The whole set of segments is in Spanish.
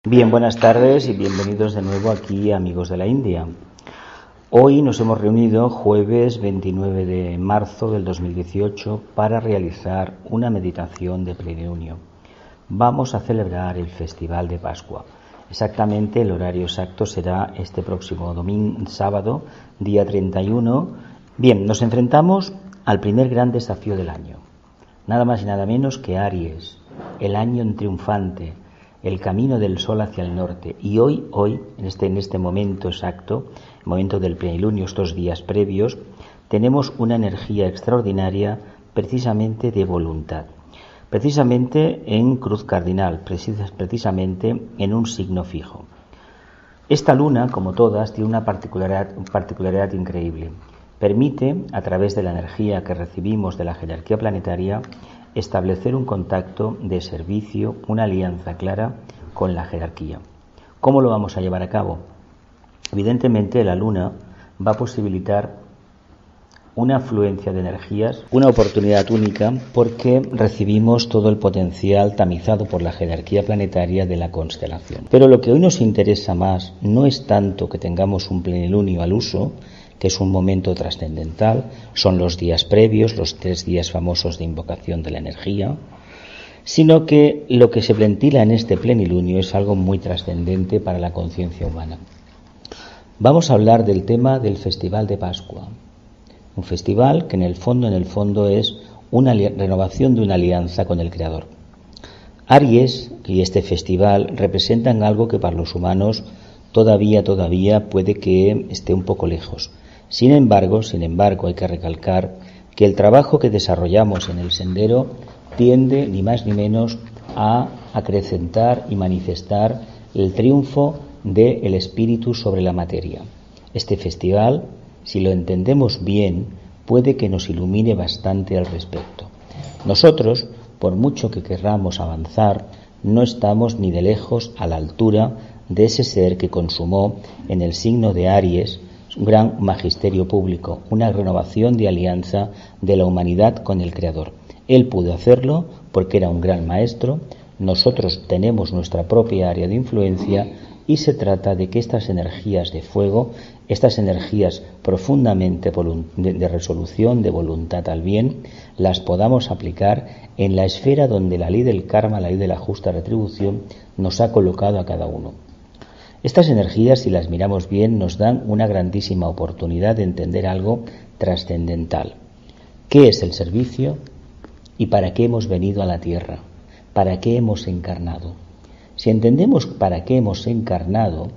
Bien, buenas tardes y bienvenidos de nuevo aquí, amigos de la India. Hoy nos hemos reunido jueves 29 de marzo del 2018 para realizar una meditación de plenilunio. Vamos a celebrar el Festival de Pascua. Exactamente el horario exacto será este próximo sábado, día 31. Bien, nos enfrentamos al primer gran desafío del año. Nada más y nada menos que Aries, el año triunfante, el camino del sol hacia el norte. Y hoy en este momento exacto, el momento del plenilunio, estos días previos, tenemos una energía extraordinaria precisamente de voluntad, precisamente en cruz cardinal, precisamente en un signo fijo. Esta luna, como todas, tiene una particularidad increíble. Permite, a través de la energía que recibimos de la jerarquía planetaria, establecer un contacto de servicio, una alianza clara con la jerarquía. ¿Cómo lo vamos a llevar a cabo? Evidentemente, la luna va a posibilitar una afluencia de energías, una oportunidad única, porque recibimos todo el potencial tamizado por la jerarquía planetaria de la constelación. Pero lo que hoy nos interesa más no es tanto que tengamos un plenilunio al uso, que es un momento trascendental, son los días previos, los 3 días famosos de invocación de la energía, sino que lo que se ventila en este plenilunio es algo muy trascendente para la conciencia humana. Vamos a hablar del tema del Festival de Pascua, un festival que en el fondo es una renovación de una alianza con el Creador. Aries y este festival representan algo que para los humanos todavía puede que esté un poco lejos. Sin embargo, hay que recalcar que el trabajo que desarrollamos en el sendero tiende ni más ni menos a acrecentar y manifestar el triunfo del espíritu sobre la materia. Este festival, si lo entendemos bien, puede que nos ilumine bastante al respecto. Nosotros, por mucho que querramos avanzar, no estamos ni de lejos a la altura de ese ser que consumó en el signo de Aries un gran magisterio público, una renovación de alianza de la humanidad con el Creador. Él pudo hacerlo porque era un gran maestro. Nosotros tenemos nuestra propia área de influencia y se trata de que estas energías de fuego, estas energías profundamente de resolución, de voluntad al bien, las podamos aplicar en la esfera donde la ley del karma, la ley de la justa retribución, nos ha colocado a cada uno. Estas energías, si las miramos bien, nos dan una grandísima oportunidad de entender algo trascendental. ¿Qué es el servicio y para qué hemos venido a la tierra? ¿Para qué hemos encarnado? Si entendemos para qué hemos encarnado,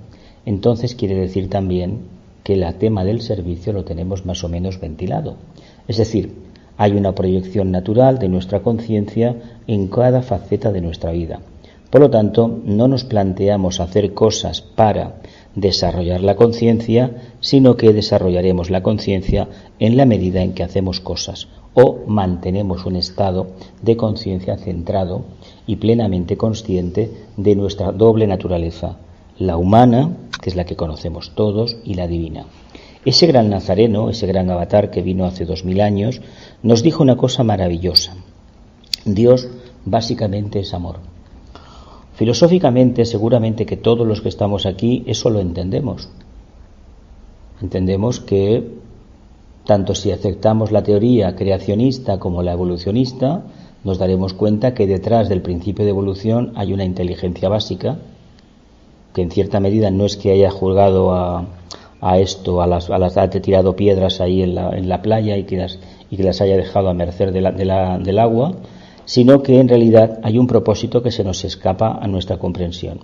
entonces quiere decir también que el tema del servicio lo tenemos más o menos ventilado. Es decir, hay una proyección natural de nuestra conciencia en cada faceta de nuestra vida. Por lo tanto, no nos planteamos hacer cosas para desarrollar la conciencia, sino que desarrollaremos la conciencia en la medida en que hacemos cosas o mantenemos un estado de conciencia centrado y plenamente consciente de nuestra doble naturaleza, la humana, que es la que conocemos todos, y la divina. Ese gran nazareno, ese gran avatar que vino hace 2000 años, nos dijo una cosa maravillosa. Dios básicamente es amor. Filosóficamente, seguramente que todos los que estamos aquí eso lo entendemos. Entendemos que tanto si aceptamos la teoría creacionista como la evolucionista, nos daremos cuenta que detrás del principio de evolución hay una inteligencia básica, que en cierta medida no es que haya jugado a esto, haya tirado piedras ahí en la playa y que las haya dejado a merced del agua, sino que en realidad hay un propósito que se nos escapa a nuestra comprensión.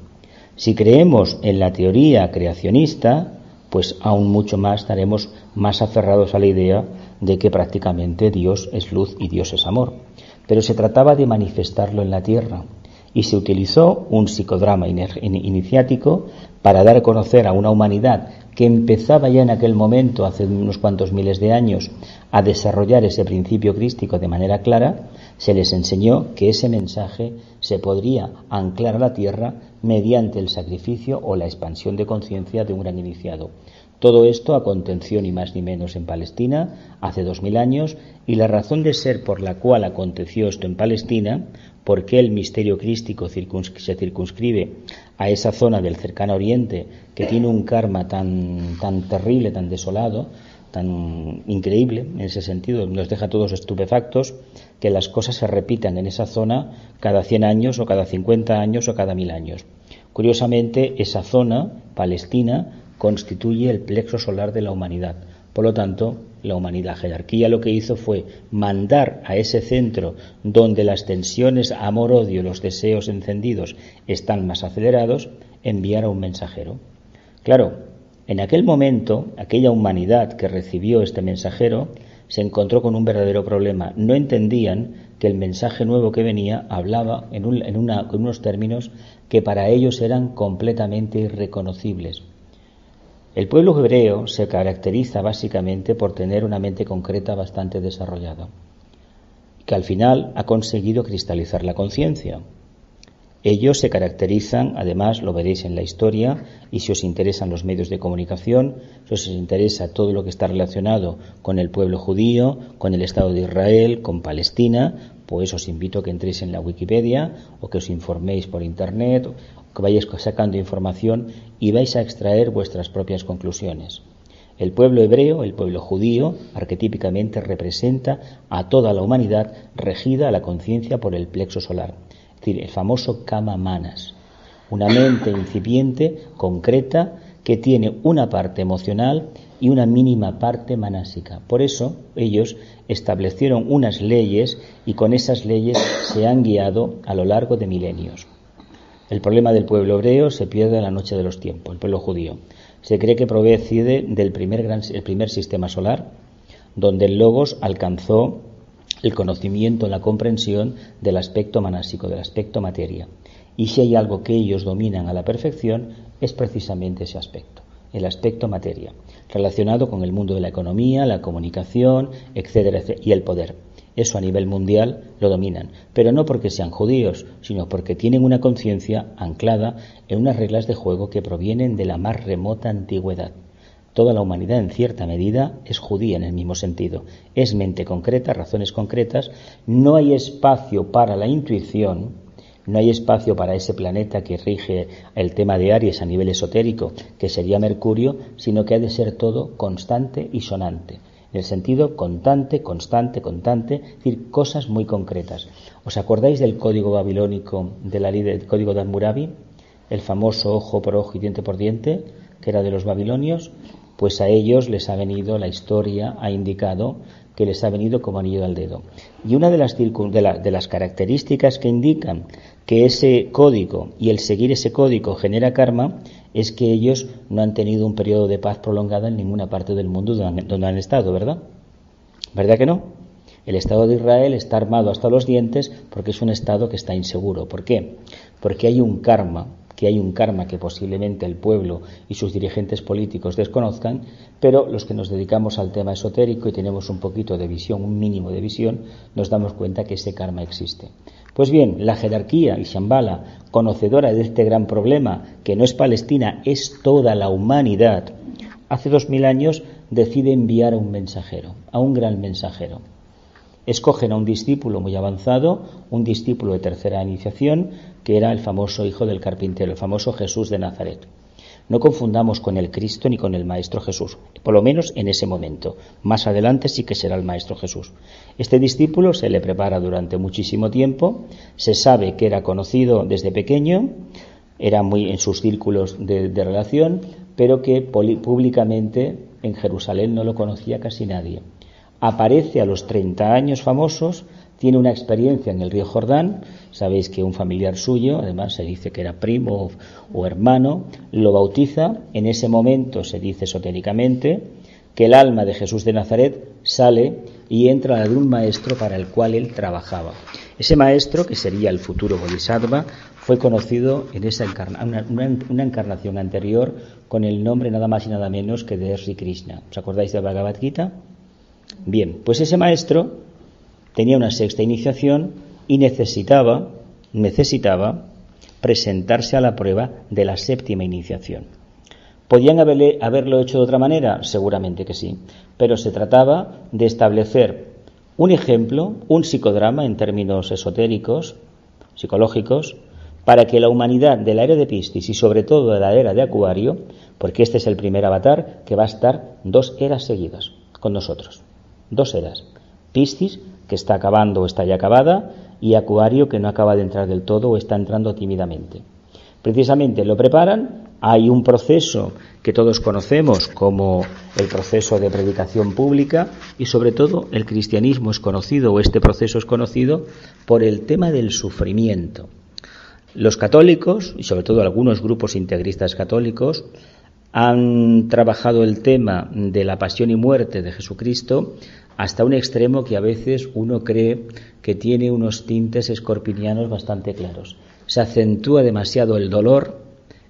Si creemos en la teoría creacionista, pues aún mucho más estaremos más aferrados a la idea de que prácticamente Dios es luz y Dios es amor. Pero se trataba de manifestarlo en la tierra y se utilizó un psicodrama iniciático para dar a conocer a una humanidad que empezaba ya en aquel momento, hace unos cuantos miles de años, a desarrollar ese principio crístico de manera clara. Se les enseñó que ese mensaje se podría anclar a la tierra mediante el sacrificio o la expansión de conciencia de un gran iniciado. Todo esto aconteció ni más ni menos en Palestina hace 2000 años, y la razón de ser por la cual aconteció esto en Palestina, por qué el misterio crístico se circunscribe a esa zona del cercano Oriente que tiene un karma tan terrible, tan desolado, tan increíble en ese sentido, nos deja a todos estupefactos, que las cosas se repitan en esa zona cada 100 años o cada 50 años o cada 1000 años. Curiosamente, esa zona, Palestina, constituye el plexo solar de la humanidad. Por lo tanto, la jerarquía lo que hizo fue mandar a ese centro donde las tensiones amor-odio, los deseos encendidos están más acelerados, enviar a un mensajero. Claro, en aquel momento, aquella humanidad que recibió este mensajero se encontró con un verdadero problema. No entendían que el mensaje nuevo que venía hablaba en unos términos que para ellos eran completamente irreconocibles. El pueblo hebreo se caracteriza básicamente por tener una mente concreta bastante desarrollada, que al final ha conseguido cristalizar la conciencia. Ellos se caracterizan, además lo veréis en la historia, y si os interesan los medios de comunicación, si os interesa todo lo que está relacionado con el pueblo judío, con el Estado de Israel, con Palestina, pues os invito a que entréis en la Wikipedia o que os informéis por Internet, que vayáis sacando información y vais a extraer vuestras propias conclusiones. El pueblo hebreo, el pueblo judío, arquetípicamente representa a toda la humanidad regida a la conciencia por el plexo solar, es decir, el famoso Kama Manas, una mente incipiente, concreta, que tiene una parte emocional y una mínima parte manásica. Por eso ellos establecieron unas leyes y con esas leyes se han guiado a lo largo de milenios. El problema del pueblo hebreo se pierde en la noche de los tiempos, el pueblo judío. Se cree que procede del primer sistema solar, donde el Logos alcanzó el conocimiento, la comprensión del aspecto manásico, del aspecto materia. Y si hay algo que ellos dominan a la perfección, es precisamente ese aspecto, el aspecto materia, relacionado con el mundo de la economía, la comunicación, etcétera, y el poder. Eso a nivel mundial lo dominan, pero no porque sean judíos, sino porque tienen una conciencia anclada en unas reglas de juego que provienen de la más remota antigüedad. Toda la humanidad, en cierta medida, es judía en el mismo sentido. Es mente concreta, razones concretas. No hay espacio para la intuición, no hay espacio para ese planeta que rige el tema de Aries a nivel esotérico, que sería Mercurio, sino que ha de ser todo constante y sonante. En el sentido constante, es decir, cosas muy concretas. ¿Os acordáis del código babilónico de la ley del código de Hammurabi? El famoso ojo por ojo y diente por diente, que era de los babilonios. Pues a ellos les ha venido, la historia ha indicado que les ha venido como anillo al dedo. Y una de las características que indican que ese código y el seguir ese código genera karma es que ellos no han tenido un periodo de paz prolongada en ninguna parte del mundo donde han estado, ¿verdad? ¿Verdad que no? El Estado de Israel está armado hasta los dientes porque es un Estado que está inseguro. ¿Por qué? Porque hay un karma que posiblemente el pueblo y sus dirigentes políticos desconozcan, pero los que nos dedicamos al tema esotérico y tenemos un poquito de visión, un mínimo de visión, nos damos cuenta que ese karma existe. Pues bien, la jerarquía y Shambhala, conocedora de este gran problema, que no es Palestina, es toda la humanidad, hace 2000 años decide enviar a un mensajero, a un gran mensajero. Escogen a un discípulo muy avanzado, un discípulo de tercera iniciación, que era el famoso hijo del carpintero, el famoso Jesús de Nazaret. No confundamos con el Cristo ni con el Maestro Jesús, por lo menos en ese momento. Más adelante sí que será el Maestro Jesús. Este discípulo se le prepara durante muchísimo tiempo, se sabe que era conocido desde pequeño, era muy en sus círculos de relación, pero que públicamente en Jerusalén no lo conocía casi nadie. Aparece a los 30 años famosos, tiene una experiencia en el río Jordán. Sabéis que un familiar suyo, además se dice que era primo o hermano, lo bautiza. En ese momento se dice esotéricamente que el alma de Jesús de Nazaret sale y entra a la de un maestro para el cual él trabajaba. Ese maestro, que sería el futuro Bodhisattva, fue conocido en esa una encarnación anterior con el nombre nada más y nada menos que de Sri Krishna. ¿Os acordáis de Bhagavad Gita? Bien, pues ese maestro tenía una sexta iniciación y necesitaba presentarse a la prueba de la séptima iniciación. ¿Podían haberlo hecho de otra manera? Seguramente que sí, pero se trataba de establecer un ejemplo, un psicodrama en términos esotéricos, psicológicos, para que la humanidad de la era de Piscis y sobre todo de la era de Acuario, porque este es el primer avatar que va a estar 2 eras seguidas con nosotros, 2 eras, Piscis, que está acabando o está ya acabada, y Acuario, que no acaba de entrar del todo o está entrando tímidamente. Precisamente lo preparan, hay un proceso que todos conocemos como el proceso de predicación pública y sobre todo el cristianismo es conocido, o este proceso es conocido, por el tema del sufrimiento. Los católicos, y sobre todo algunos grupos integristas católicos, han trabajado el tema de la pasión y muerte de Jesucristo hasta un extremo que a veces uno cree que tiene unos tintes escorpinianos bastante claros. Se acentúa demasiado el dolor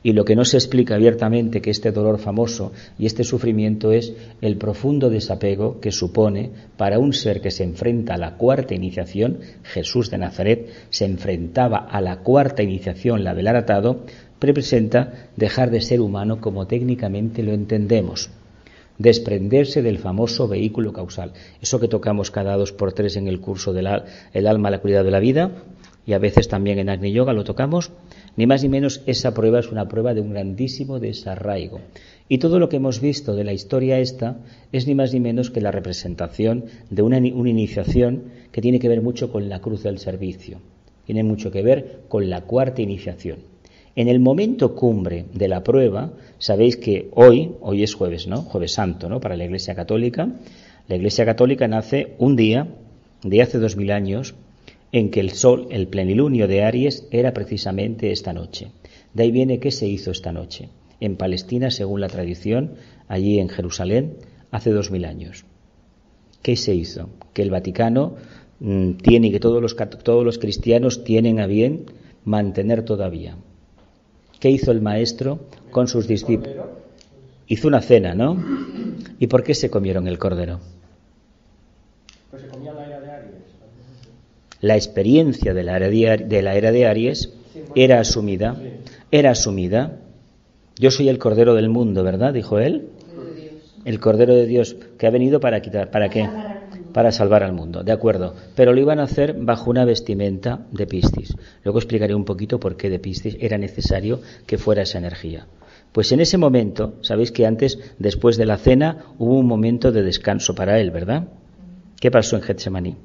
y lo que no se explica abiertamente, que este dolor famoso y este sufrimiento es el profundo desapego que supone para un ser que se enfrenta a la 4ª iniciación. Jesús de Nazaret se enfrentaba a la 4ª iniciación, la del atado, representa dejar de ser humano como técnicamente lo entendemos, desprenderse del famoso vehículo causal, eso que tocamos cada 2 por 3 en el curso del el alma, la cualidad de la vida, y a veces también en Agni Yoga lo tocamos. Ni más ni menos, esa prueba es una prueba de un grandísimo desarraigo. Y todo lo que hemos visto de la historia esta es ni más ni menos que la representación de una iniciación que tiene que ver mucho con la cruz del servicio. Tiene mucho que ver con la 4ª iniciación. En el momento cumbre de la prueba, sabéis que hoy es jueves, ¿no? Jueves Santo, ¿no? Para la Iglesia Católica. La Iglesia Católica nace un día de hace 2000 años en que el sol, el plenilunio de Aries, era precisamente esta noche. De ahí viene que se hizo esta noche. En Palestina, según la tradición, allí en Jerusalén, hace 2000 años. ¿Qué se hizo? Que el Vaticano tiene y que todos los cristianos tienen a bien mantener todavía. ¿Qué hizo el maestro con sus discípulos? Hizo una cena, ¿no? ¿Y por qué se comieron el cordero? Pues se comía la era de Aries. La experiencia de la era de Aries era asumida. Yo soy el Cordero del mundo, ¿verdad? Dijo él. El Cordero de Dios, que ha venido para quitar, ¿para qué? Para salvar al mundo, de acuerdo. Pero lo iban a hacer bajo una vestimenta de Piscis. Luego explicaré un poquito por qué de Piscis era necesario que fuera esa energía. Pues en ese momento, sabéis que antes, después de la cena, hubo un momento de descanso para él, ¿verdad? ¿Qué pasó en Getsemaní?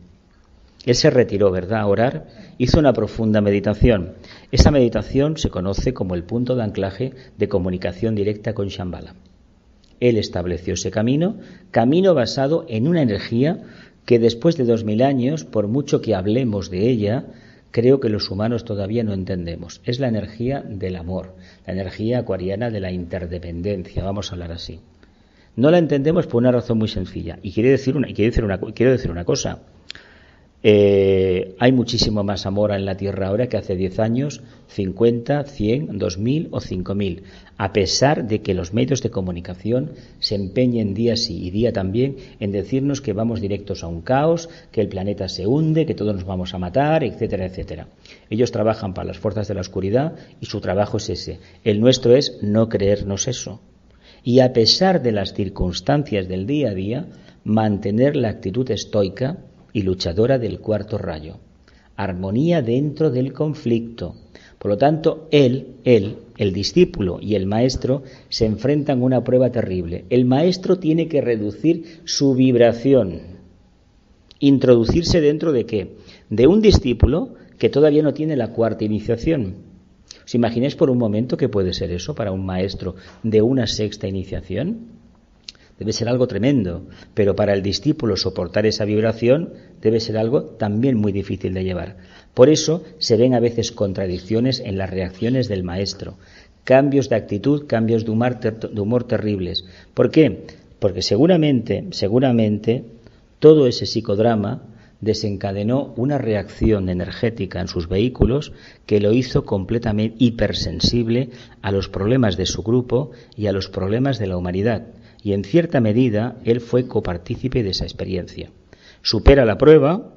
Él se retiró, ¿verdad?, a orar, hizo una profunda meditación. Esa meditación se conoce como el punto de anclaje de comunicación directa con Shambhala. Él estableció ese camino basado en una energía que después de 2000 años, por mucho que hablemos de ella, creo que los humanos todavía no entendemos. Es la energía del amor, la energía acuariana de la interdependencia, vamos a hablar así. No la entendemos por una razón muy sencilla. Y quiero decir una cosa. Hay muchísimo más amor en la Tierra ahora que hace 10 años, 50, 100, 2000 o 5000, a pesar de que los medios de comunicación se empeñen día sí y día también en decirnos que vamos directos a un caos, que el planeta se hunde, que todos nos vamos a matar, etcétera, etcétera. Ellos trabajan para las fuerzas de la oscuridad y su trabajo es ese. El nuestro es no creernos eso. Y a pesar de las circunstancias del día a día, mantener la actitud estoica y luchadora del 4º rayo. Armonía dentro del conflicto. Por lo tanto, él, el discípulo y el maestro se enfrentan a una prueba terrible. El maestro tiene que reducir su vibración. ¿Introducirse dentro de qué? De un discípulo que todavía no tiene la 4ª iniciación. ¿Os imagináis por un momento qué puede ser eso para un maestro de una 6ª iniciación? Debe ser algo tremendo, pero para el discípulo soportar esa vibración debe ser algo también muy difícil de llevar. Por eso se ven a veces contradicciones en las reacciones del maestro, cambios de actitud, cambios de humor terribles. ¿Por qué? Porque seguramente todo ese psicodrama desencadenó una reacción energética en sus vehículos que lo hizo completamente hipersensible a los problemas de su grupo y a los problemas de la humanidad. Y en cierta medida él fue copartícipe de esa experiencia. Supera la prueba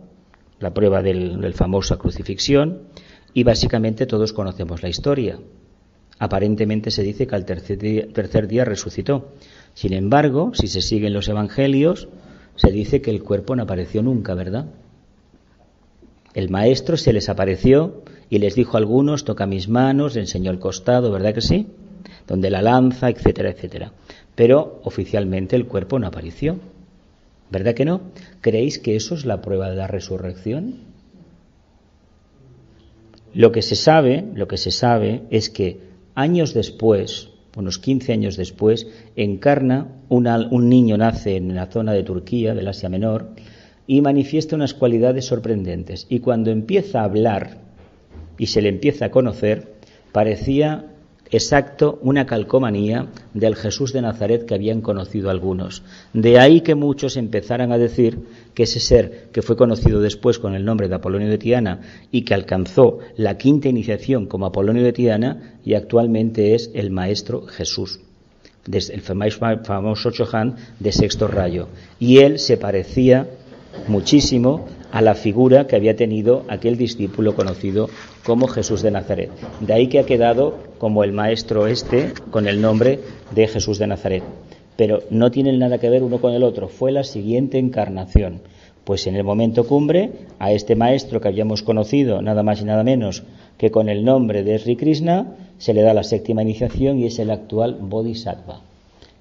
del famosa crucifixión, y básicamente todos conocemos la historia. Aparentemente se dice que al tercer día resucitó. Sin embargo, si se siguen los evangelios, se dice que el cuerpo no apareció nunca, ¿verdad? El maestro se les apareció y les dijo a algunos: toca mis manos, le enseñó el costado, ¿verdad que sí? Donde la lanza, etcétera, etcétera. Pero oficialmente el cuerpo no apareció, ¿verdad que no? ¿Creéis que eso es la prueba de la resurrección? Lo que se sabe es que años después, unos 15 años después, encarna un niño, nace en la zona de Turquía, del Asia Menor, y manifiesta unas cualidades sorprendentes. Y cuando empieza a hablar y se le empieza a conocer, parecía exacto una calcomanía del Jesús de Nazaret que habían conocido algunos. De ahí que muchos empezaran a decir que ese ser que fue conocido después con el nombre de Apolonio de Tiana y que alcanzó la quinta iniciación como Apolonio de Tiana y actualmente es el Maestro Jesús, el famoso Chohan de Sexto Rayo. Y él se parecía muchísimo a la figura que había tenido aquel discípulo conocido como Jesús de Nazaret. De ahí que ha quedado como el maestro con el nombre de Jesús de Nazaret. Pero no tienen nada que ver uno con el otro. Fue la siguiente encarnación. Pues en el momento cumbre, a este maestro que habíamos conocido, nada más y nada menos que con el nombre de Sri Krishna, se le da la séptima iniciación y es el actual Bodhisattva.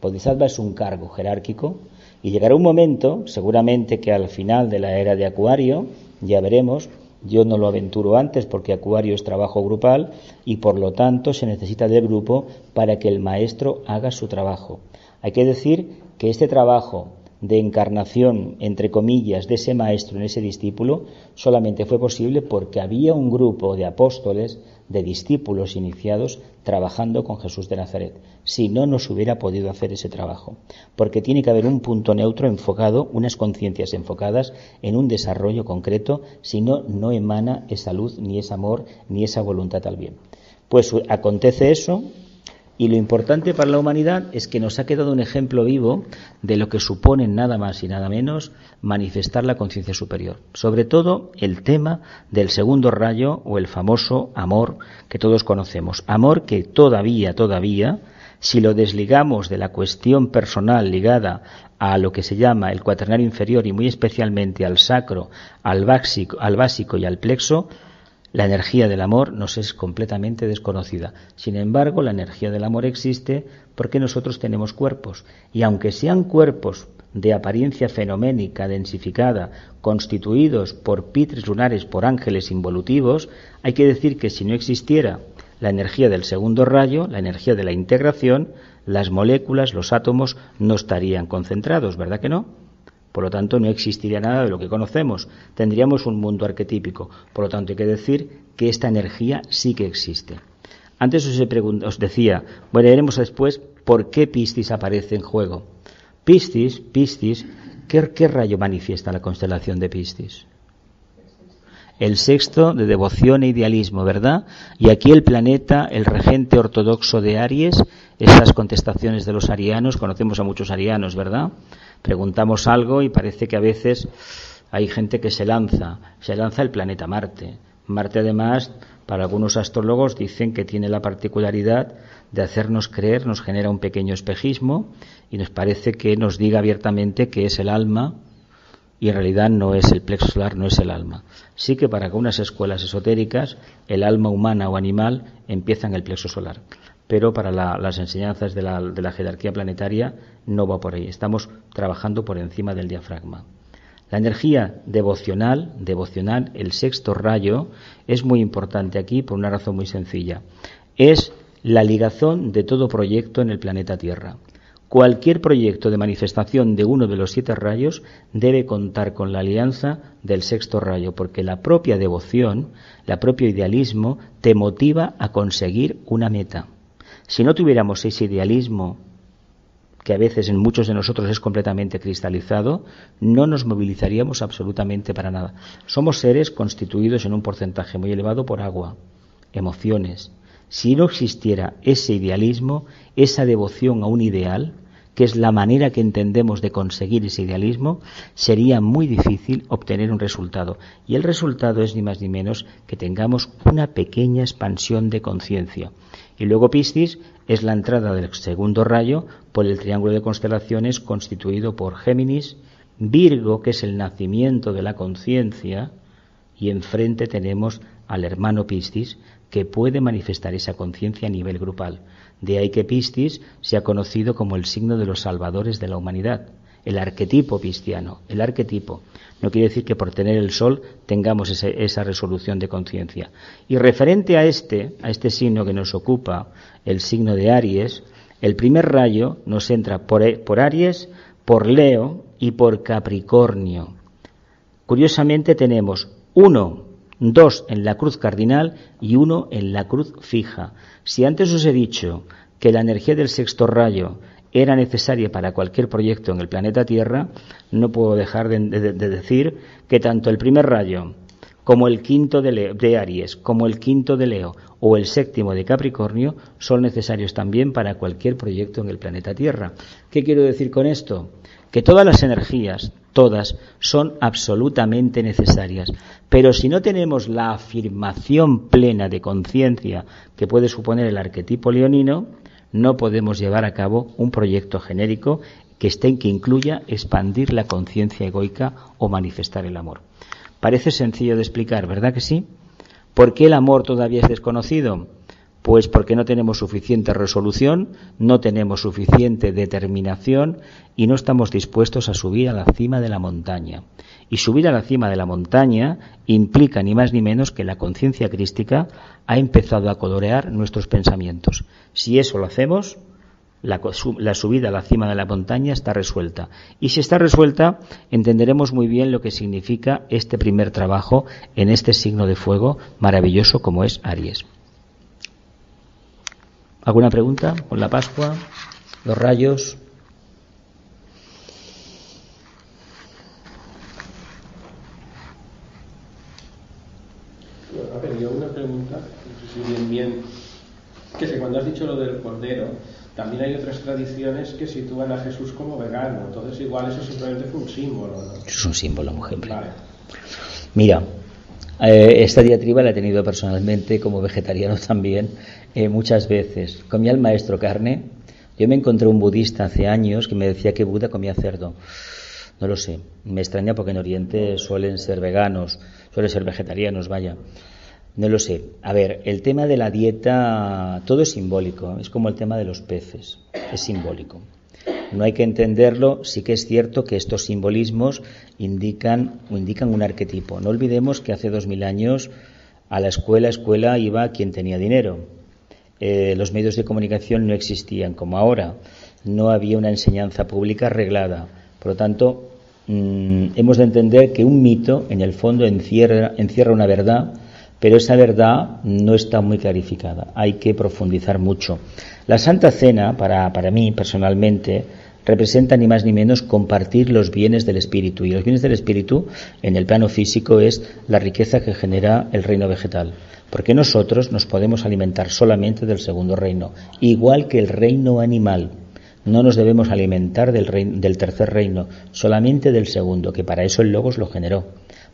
Bodhisattva es un cargo jerárquico. Y llegará un momento, seguramente que al final de la era de Acuario, ya veremos, yo no lo aventuro antes porque Acuario es trabajo grupal y por lo tanto se necesita del grupo para que el maestro haga su trabajo. Hay que decir que este trabajo de encarnación, entre comillas, de ese maestro en ese discípulo, solamente fue posible porque había un grupo de apóstoles, de discípulos iniciados, trabajando con Jesús de Nazaret. Si no, no se hubiera podido hacer ese trabajo, porque tiene que haber un punto neutro enfocado, unas conciencias enfocadas en un desarrollo concreto, si no, no emana esa luz, ni ese amor, ni esa voluntad al bien. Pues acontece eso. Y lo importante para la humanidad es que nos ha quedado un ejemplo vivo de lo que supone nada más y nada menos manifestar la conciencia superior. Sobre todo el tema del segundo rayo o el famoso amor que todos conocemos. Amor que todavía, si lo desligamos de la cuestión personal ligada a lo que se llama el cuaternario inferior y muy especialmente al sacro, al básico y al plexo, la energía del amor nos es completamente desconocida. Sin embargo, la energía del amor existe porque nosotros tenemos cuerpos. Y aunque sean cuerpos de apariencia fenoménica, densificada, constituidos por pitres lunares, por ángeles involutivos, hay que decir que si no existiera la energía del segundo rayo, la energía de la integración, las moléculas, los átomos no estarían concentrados, ¿verdad que no? Por lo tanto, no existiría nada de lo que conocemos. Tendríamos un mundo arquetípico. Por lo tanto, hay que decir que esta energía sí que existe. Antes os decía, bueno, veremos después por qué Piscis aparece en juego. Piscis, ¿qué rayo manifiesta la constelación de Piscis? El sexto de devoción e idealismo, ¿verdad? Y aquí el planeta, el regente ortodoxo de Aries, esas contestaciones de los arianos, conocemos a muchos arianos, ¿verdad? Preguntamos algo y parece que a veces hay gente que se lanza el planeta Marte. Marte, además, para algunos astrólogos dicen que tiene la particularidad de hacernos creer, nos genera un pequeño espejismo y nos parece que nos diga abiertamente que es el alma y en realidad no es el plexo solar, no es el alma. Sí que para algunas escuelas esotéricas el alma humana o animal empieza en el plexo solar, pero para las enseñanzas de la jerarquía planetaria no va por ahí. Estamos trabajando por encima del diafragma. La energía devocional, el sexto rayo, es muy importante aquí por una razón muy sencilla. Es la ligazón de todo proyecto en el planeta Tierra. Cualquier proyecto de manifestación de uno de los 7 rayos debe contar con la alianza del sexto rayo, porque la propia devoción, el propio idealismo, te motiva a conseguir una meta. Si no tuviéramos ese idealismo, que a veces en muchos de nosotros es completamente cristalizado, no nos movilizaríamos absolutamente para nada. Somos seres constituidos en un porcentaje muy elevado por agua, emociones. Si no existiera ese idealismo, esa devoción a un ideal, que es la manera que entendemos de conseguir ese idealismo, sería muy difícil obtener un resultado. Y el resultado es ni más ni menos que tengamos una pequeña expansión de conciencia. Y luego Piscis es la entrada del segundo rayo por el triángulo de constelaciones constituido por Géminis, Virgo, que es el nacimiento de la conciencia, y enfrente tenemos al hermano Piscis, que puede manifestar esa conciencia a nivel grupal. De ahí que Piscis se ha conocido como el signo de los salvadores de la humanidad, el arquetipo pisciano, el arquetipo. No quiere decir que por tener el sol tengamos esa resolución de conciencia. Y referente a este signo que nos ocupa, el signo de Aries, el primer rayo nos entra por Aries, por Leo y por Capricornio. Curiosamente tenemos 2 en la cruz cardinal y 1 en la cruz fija. Si antes os he dicho que la energía del sexto rayo era necesaria para cualquier proyecto en el planeta Tierra, no puedo dejar de decir que tanto el primer rayo como el quinto de Aries, como el quinto de Leo o el séptimo de Capricornio son necesarios también para cualquier proyecto en el planeta Tierra. ¿Qué quiero decir con esto? Que todas las energías, todas, son absolutamente necesarias. Pero si no tenemos la afirmación plena de conciencia que puede suponer el arquetipo leonino, no podemos llevar a cabo un proyecto genérico que incluya expandir la conciencia egoica o manifestar el amor. Parece sencillo de explicar, ¿verdad que sí? ¿Por qué el amor todavía es desconocido? Pues porque no tenemos suficiente resolución, no tenemos suficiente determinación y no estamos dispuestos a subir a la cima de la montaña. Y subir a la cima de la montaña implica ni más ni menos que la conciencia crística ha empezado a colorear nuestros pensamientos. Si eso lo hacemos, la subida a la cima de la montaña está resuelta. Y si está resuelta, entenderemos muy bien lo que significa este primer trabajo en este signo de fuego maravilloso como es Aries. ¿Alguna pregunta con la Pascua? ¿Los rayos? A ver, yo una pregunta, no sé si bien, que sé, cuando has dicho lo del cordero, también hay otras tradiciones que sitúan a Jesús como vegano, entonces igual eso simplemente fue un símbolo, ¿no? Eso es un símbolo, mujer. Vale. Mira, esta diatriba la he tenido personalmente como vegetariano también muchas veces. Comía el maestro carne. Yo me encontré un budista hace años que me decía que Buda comía cerdo. No lo sé. Me extraña porque en Oriente suelen ser veganos, suelen ser vegetarianos, vaya. No lo sé. A ver, el tema de la dieta, todo es simbólico. Es como el tema de los peces. Es simbólico. No hay que entenderlo, sí que es cierto que estos simbolismos indican un arquetipo. No olvidemos que hace 2000 años a la escuela iba quien tenía dinero. Los medios de comunicación no existían como ahora. No había una enseñanza pública arreglada. Por lo tanto, hemos de entender que un mito en el fondo encierra una verdad, pero esa verdad no está muy clarificada. Hay que profundizar mucho. La Santa Cena, para mí personalmente, representa ni más ni menos compartir los bienes del espíritu. Y los bienes del espíritu, en el plano físico, es la riqueza que genera el reino vegetal. Porque nosotros nos podemos alimentar solamente del segundo reino, igual que el reino animal. No nos debemos alimentar del tercer reino, solamente del segundo, que para eso el Logos lo generó,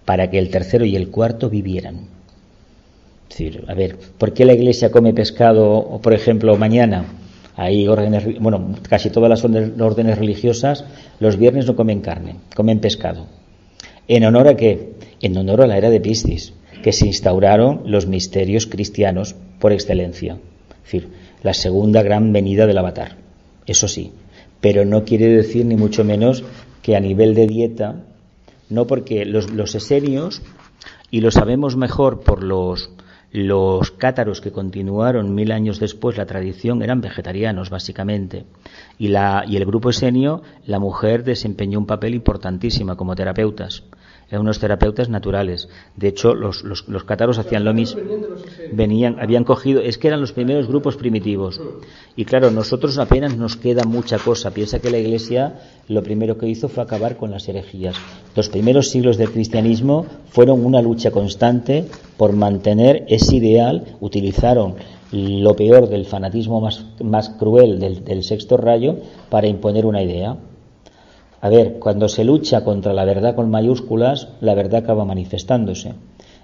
para que el tercero y el cuarto vivieran. Es decir, a ver, ¿por qué la Iglesia come pescado, por ejemplo, mañana? Hay casi todas las órdenes religiosas los viernes no comen carne, comen pescado. ¿En honor a qué? En honor a la era de Piscis, que se instauraron los misterios cristianos por excelencia. Es decir, la segunda gran venida del Avatar. Eso sí, pero no quiere decir ni mucho menos que a nivel de dieta, no, porque los esenios, y lo sabemos mejor por los cátaros que continuaron 1000 años después la tradición, eran vegetarianos básicamente, y el grupo esenio, la mujer desempeñó un papel importantísimo como terapeutas. Eran unos terapeutas naturales. De hecho, los cátaros hacían lo mismo. Habían cogido, es que eran los primeros grupos primitivos. Y claro, nosotros apenas nos queda mucha cosa. Piensa que la Iglesia lo primero que hizo fue acabar con las herejías. Los primeros siglos del cristianismo fueron una lucha constante por mantener ese ideal. Utilizaron lo peor del fanatismo más cruel del sexto rayo para imponer una idea. A ver, cuando se lucha contra la verdad con mayúsculas, la verdad acaba manifestándose.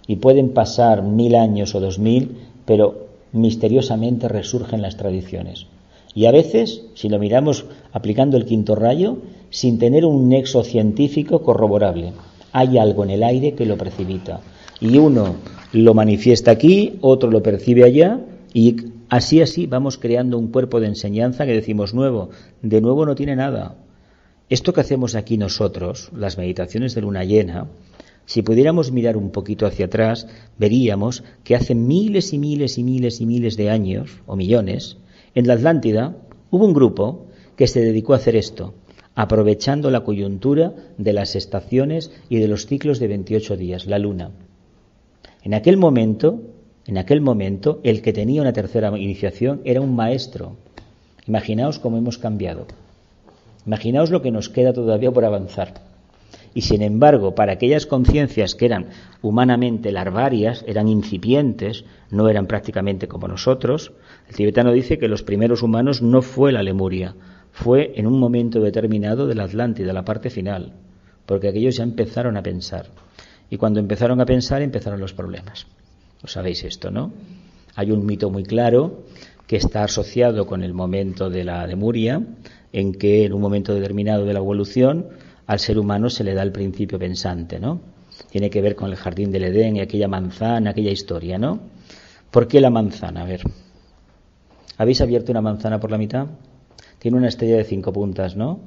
Y pueden pasar 1000 años o 2000, pero misteriosamente resurgen las tradiciones. Y a veces, si lo miramos aplicando el quinto rayo, sin tener un nexo científico corroborable. Hay algo en el aire que lo precipita. Y uno lo manifiesta aquí, otro lo percibe allá, y así vamos creando un cuerpo de enseñanza que decimos nuevo. De nuevo no tiene nada. Esto que hacemos aquí nosotros, las meditaciones de luna llena, si pudiéramos mirar un poquito hacia atrás, veríamos que hace miles y miles y miles y miles de años, o millones, en la Atlántida hubo un grupo que se dedicó a hacer esto, aprovechando la coyuntura de las estaciones y de los ciclos de 28 días, la luna. En aquel momento, el que tenía una tercera iniciación era un maestro. Imaginaos cómo hemos cambiado. Imaginaos lo que nos queda todavía por avanzar. Y sin embargo, para aquellas conciencias que eran humanamente larvarias, eran incipientes, no eran prácticamente como nosotros, el tibetano dice que los primeros humanos no fue la Lemuria, fue en un momento determinado de la Atlántida, la parte final, porque aquellos ya empezaron a pensar. Y cuando empezaron a pensar, empezaron los problemas. Lo sabéis esto, ¿no? Hay un mito muy claro que está asociado con el momento de la Lemuria, en que en un momento determinado de la evolución al ser humano se le da el principio pensante, ¿no? Tiene que ver con el jardín del Edén y aquella manzana, aquella historia, ¿no? ¿Por qué la manzana? A ver, ¿habéis abierto una manzana por la mitad? Tiene una estrella de 5 puntas, ¿no?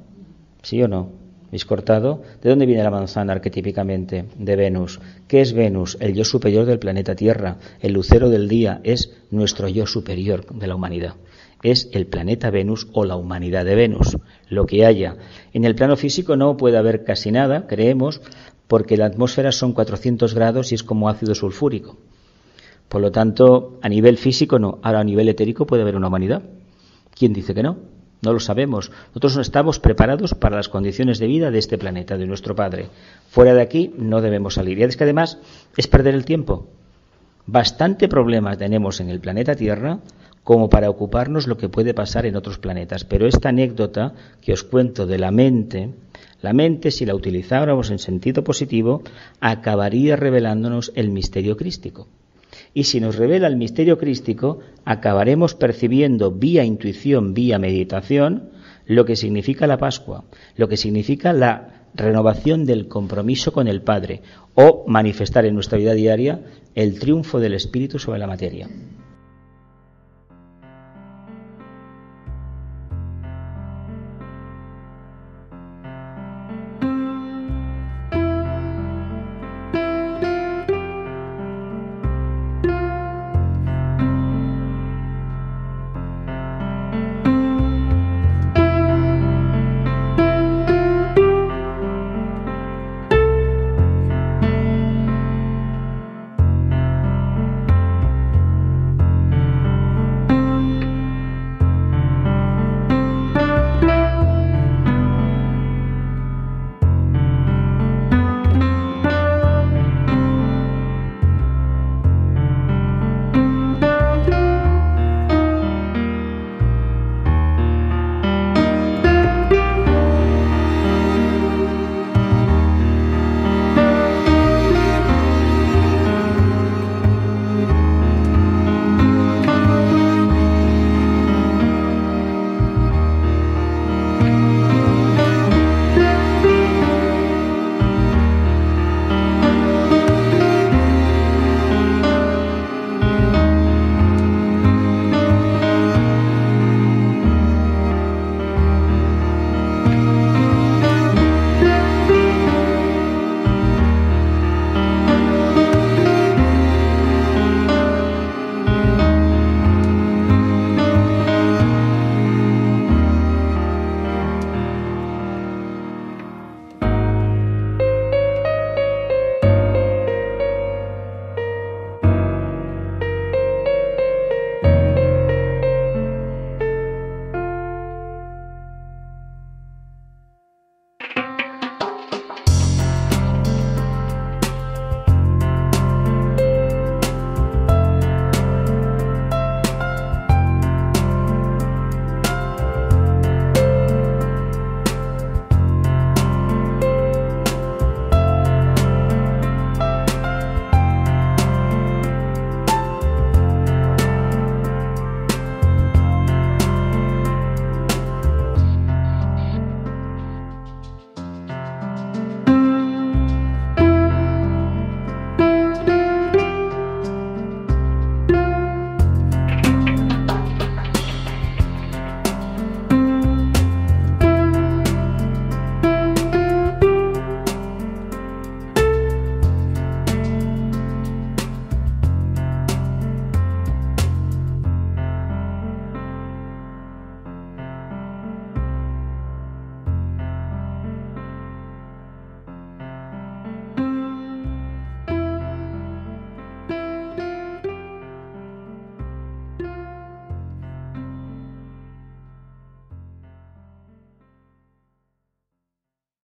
¿Sí o no? ¿Habéis cortado? ¿De dónde viene la manzana arquetípicamente? De Venus. ¿Qué es Venus? El yo superior del planeta Tierra. El lucero del día es nuestro yo superior de la humanidad. Es el planeta Venus o la humanidad de Venus, lo que haya. En el plano físico no puede haber casi nada, creemos, porque la atmósfera son 400 grados y es como ácido sulfúrico. Por lo tanto, a nivel físico no. Ahora a nivel etérico puede haber una humanidad. ¿Quién dice que no? No lo sabemos. Nosotros no estamos preparados para las condiciones de vida de este planeta, de nuestro Padre. Fuera de aquí no debemos salir. Y es que además es perder el tiempo. Bastante problemas tenemos en el planeta Tierra como para ocuparnos lo que puede pasar en otros planetas. Pero esta anécdota que os cuento de la mente, si la utilizáramos en sentido positivo, acabaría revelándonos el misterio crístico. Y si nos revela el misterio crístico, acabaremos percibiendo vía intuición, vía meditación, lo que significa la Pascua, lo que significa la renovación del compromiso con el Padre, o manifestar en nuestra vida diaria el triunfo del Espíritu sobre la materia.